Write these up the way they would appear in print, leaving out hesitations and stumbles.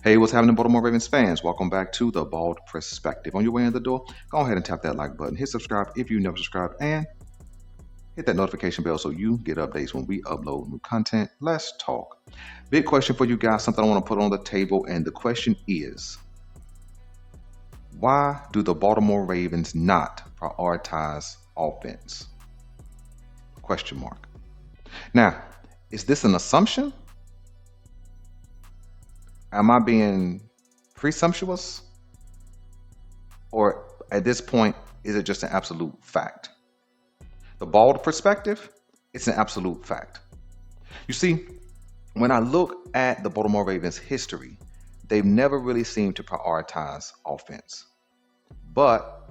Hey, what's happening, Baltimore Ravens fans? Welcome back to the Bald Perspective. On your way in the door, go ahead and tap that like button, hit subscribe if you never subscribed, and hit that notification bell so you get updates when we upload new content. Let's talk. Big question for you guys, something I want to put on the table, and the question is, why do the Baltimore Ravens not prioritize offense? Question mark. Now, is this an assumption? Am I being presumptuous? Or at this point, is it just an absolute fact? The bald perspective, it's an absolute fact. You see, when I look at the Baltimore Ravens history, they've never really seemed to prioritize offense. But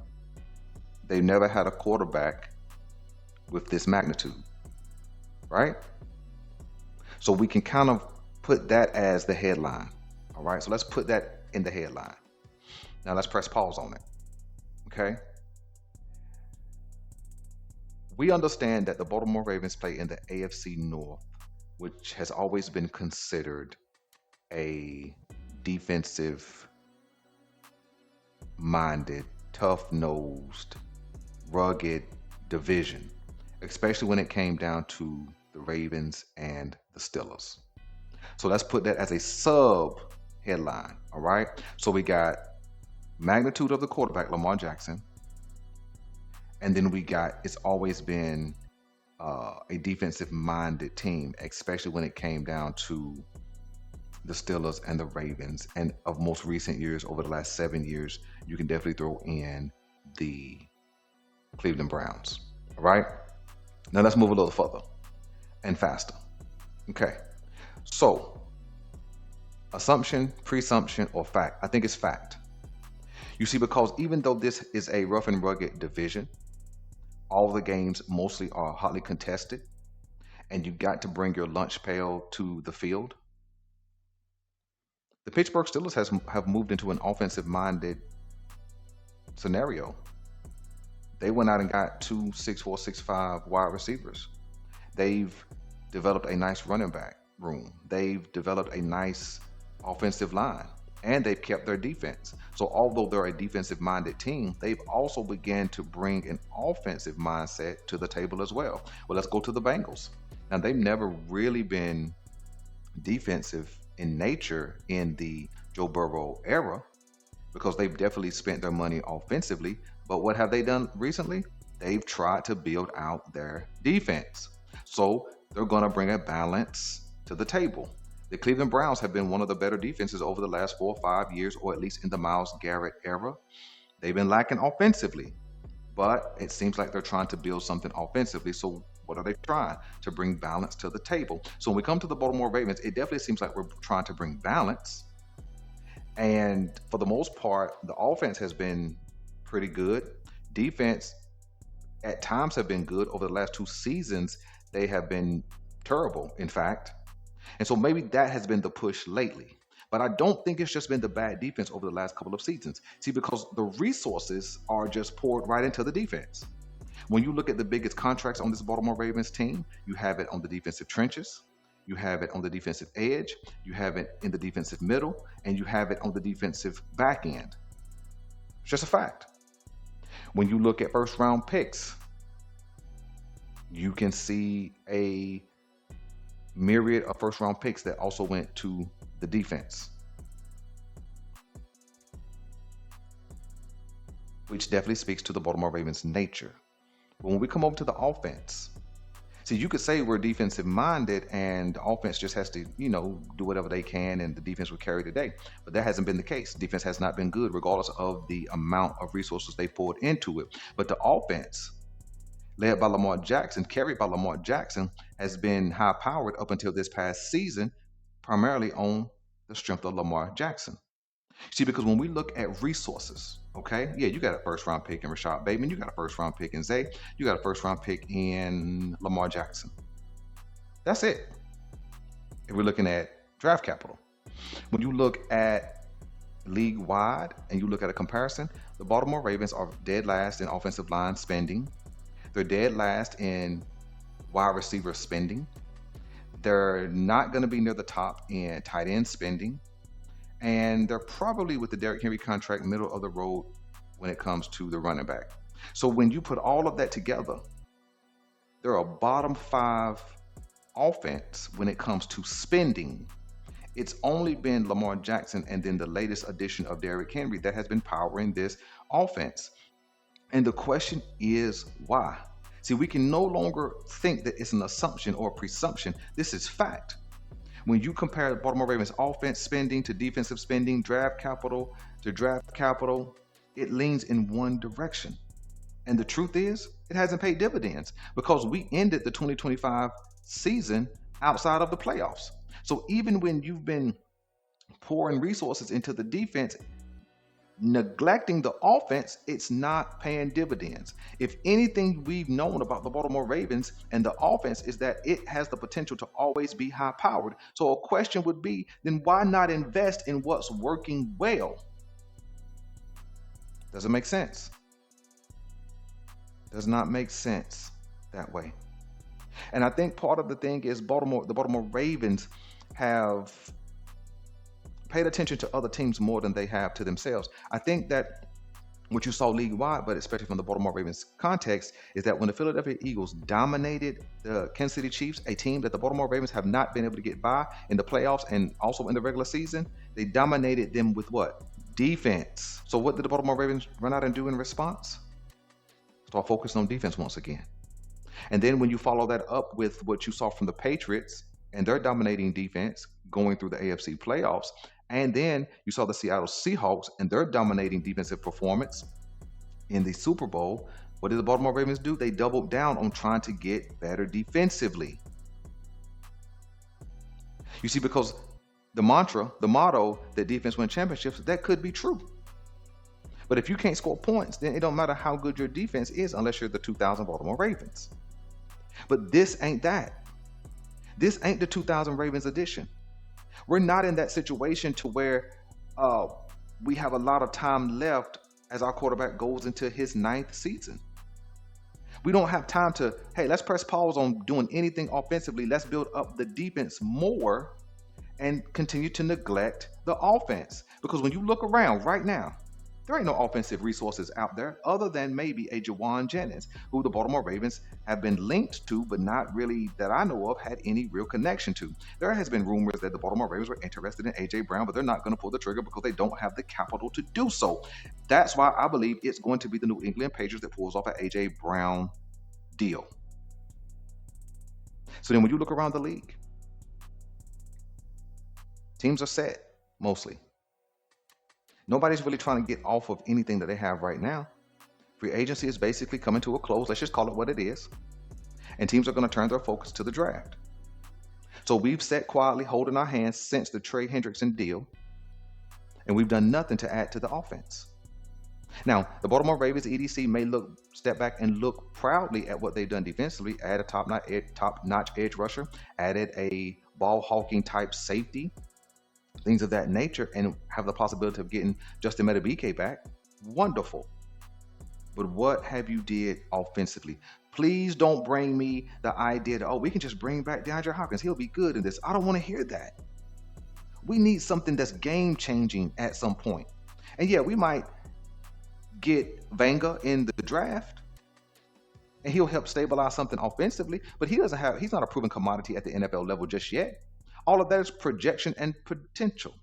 they've never had a quarterback with this magnitude, right? So we can kind of put that as the headline. All right, so let's put that in the headline. Now let's press pause on it. Okay. We understand that the Baltimore Ravens play in the AFC North, which has always been considered a defensive minded, tough-nosed, rugged division, especially when it came down to the Ravens and the Steelers. So let's put that as a sub headline. All right. So we got magnitude of the quarterback, Lamar Jackson. And then we got, it's always been a defensive minded team, especially when it came down to the Steelers and the Ravens. And of most recent years, over the last 7 years, you can definitely throw in the Cleveland Browns. All right. Now let's move a little further and faster. Okay. So, assumption, presumption, or fact? I think it's fact. You see, because even though this is a rough and rugged division, all the games mostly are hotly contested, and you got to bring your lunch pail to the field. The Pittsburgh Steelers have moved into an offensive-minded scenario. They went out and got 2 6'4", 6'5" wide receivers. They've developed a nice running back room. They've developed a nice offensive line, and they've kept their defense. So although they're a defensive minded team, they've also began to bring an offensive mindset to the table as well. Well, let's go to the Bengals. Now, they've never really been defensive in nature in the Joe Burrow era, because they've definitely spent their money offensively. But what have they done recently? They've tried to build out their defense. So they're going to bring a balance to the table. The Cleveland Browns have been one of the better defenses over the last 4 or 5 years, or at least in the Myles Garrett era. They've been lacking offensively, but it seems like they're trying to build something offensively. So what are they trying? To bring balance to the table. So when we come to the Baltimore Ravens, it definitely seems like we're trying to bring balance. And for the most part, the offense has been pretty good. Defense at times have been good. Over the last 2 seasons, they have been terrible, in fact. And so maybe that has been the push lately. But I don't think it's just been the bad defense over the last couple of seasons. See, because the resources are just poured right into the defense. When you look at the biggest contracts on this Baltimore Ravens team, you have it on the defensive trenches, you have it on the defensive edge, you have it in the defensive middle, and you have it on the defensive back end. It's just a fact. When you look at first round picks, you can see a myriad of first round picks that also went to the defense, which definitely speaks to the Baltimore Ravens nature. But when we come over to the offense, see, you could say we're defensive minded and the offense just has to, do whatever they can and the defense will carry the day. But that hasn't been the case. Defense has not been good regardless of the amount of resources they poured into it. But the offense, led by Lamar Jackson, carried by Lamar Jackson, has been high-powered up until this past season, primarily on the strength of Lamar Jackson. See, because when we look at resources, okay, yeah, you got a first-round pick in Rashad Bateman, you got a first-round pick in Zay, you got a first-round pick in Lamar Jackson. That's it. If we're looking at draft capital. When you look at league-wide and you look at a comparison, the Baltimore Ravens are dead last in offensive line spending. They're dead last in wide receiver spending. They're not going to be near the top in tight end spending. And they're probably with the Derrick Henry contract middle of the road when it comes to the running back. So when you put all of that together, they're a bottom five offense when it comes to spending. It's only been Lamar Jackson and then the latest addition of Derrick Henry that has been powering this offense. And the question is why? See, we can no longer think that it's an assumption or a presumption. This is fact. When you compare the Baltimore Ravens offense spending to defensive spending, draft capital to draft capital, it leans in one direction. And the truth is, it hasn't paid dividends because we ended the 2025 season outside of the playoffs. So even when you've been pouring resources into the defense, neglecting the offense, it's not paying dividends. If anything we've known about the Baltimore Ravens and the offense is that it has the potential to always be high powered. So a question would be, then why not invest in what's working well? Doesn't make sense. Does not make sense that way. And I think part of the thing is the Baltimore Ravens have paid attention to other teams more than they have to themselves. I think that what you saw league-wide, but especially from the Baltimore Ravens context, is that when the Philadelphia Eagles dominated the Kansas City Chiefs, a team that the Baltimore Ravens have not been able to get by in the playoffs and also in the regular season, they dominated them with what? Defense. So what did the Baltimore Ravens run out and do in response? Start focusing on defense once again. And then when you follow that up with what you saw from the Patriots and their dominating defense going through the AFC playoffs, and then you saw the Seattle Seahawks and their dominating defensive performance in the Super Bowl, what did the Baltimore Ravens do? They doubled down on trying to get better defensively. You see, because the motto that defense wins championships, that could be true. But if you can't score points, then it don't matter how good your defense is unless you're the 2000 Baltimore Ravens. But this ain't that. This ain't the 2000 Ravens edition. We're not in that situation to where we have a lot of time left as our quarterback goes into his 9th season. We don't have time to, hey, let's press pause on doing anything offensively. Let's build up the defense more and continue to neglect the offense. Because when you look around right now, there ain't no offensive resources out there other than maybe a Jawan Jennings, who the Baltimore Ravens have been linked to, but not really that I know of had any real connection to. There has been rumors that the Baltimore Ravens were interested in A.J. Brown, but they're not going to pull the trigger because they don't have the capital to do so. That's why I believe it's going to be the New England Patriots that pulls off an A.J. Brown deal. So then when you look around the league, teams are set mostly. Nobody's really trying to get off of anything that they have right now. Free agency is basically coming to a close. Let's just call it what it is. And teams are going to turn their focus to the draft. So we've sat quietly holding our hands since the Trey Hendrickson deal. And we've done nothing to add to the offense. Now, the Baltimore Ravens EDC may step back and look proudly at what they've done defensively, add a top-notch edge rusher, added a ball-hawking type safety, things of that nature, and have the possibility of getting Justin Metabike back. Wonderful. But what have you did offensively? Please don't bring me the idea that, we can just bring back DeAndre Hopkins. He'll be good in this. I don't want to hear that. We need something that's game-changing at some point. And yeah, we might get Vanga in the draft, and he'll help stabilize something offensively, but he's not a proven commodity at the NFL level just yet. All of that is projection and potential.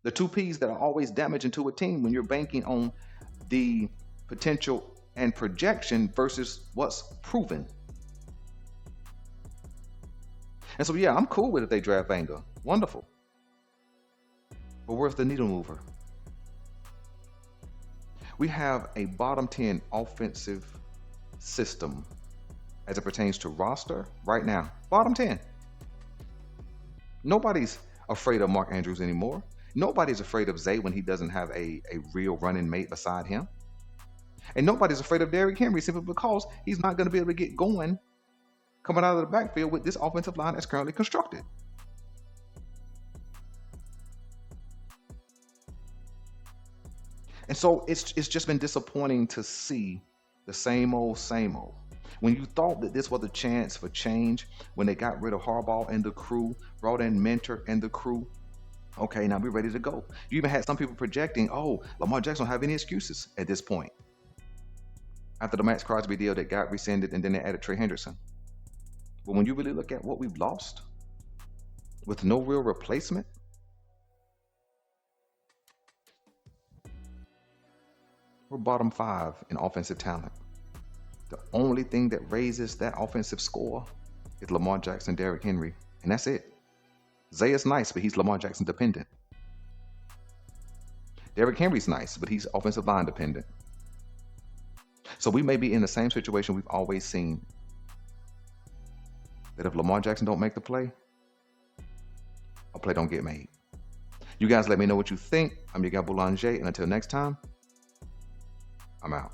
The two P's that are always damaging to a team when you're banking on the potential and projection versus what's proven. And so, yeah, I'm cool with if they draft Vanga. Wonderful. But where's the needle mover? We have a bottom 10 offensive system as it pertains to roster right now. Bottom 10. Nobody's afraid of Mark Andrews anymore. Nobody's afraid of Zay when he doesn't have a real running mate beside him. And nobody's afraid of Derrick Henry simply because he's not going to be able to get going coming out of the backfield with this offensive line that's currently constructed. And so it's just been disappointing to see the same old, same old. When you thought that this was a chance for change, when they got rid of Harbaugh and the crew, brought in Mentor and the crew, Okay, now we're ready to go. You even had some people projecting, oh, Lamar Jackson don't have any excuses at this point. After the Max Crosby deal that got rescinded and then they added Trey Henderson. But when you really look at what we've lost with no real replacement, we're bottom 5 in offensive talent. The only thing that raises that offensive score is Lamar Jackson, Derrick Henry, and that's it. Zay is nice, but he's Lamar Jackson dependent. Derrick Henry's nice, but he's offensive line dependent. So we may be in the same situation we've always seen. That if Lamar Jackson don't make the play, a play don't get made. You guys let me know what you think. I'm your guy Boulanger, and until next time, I'm out.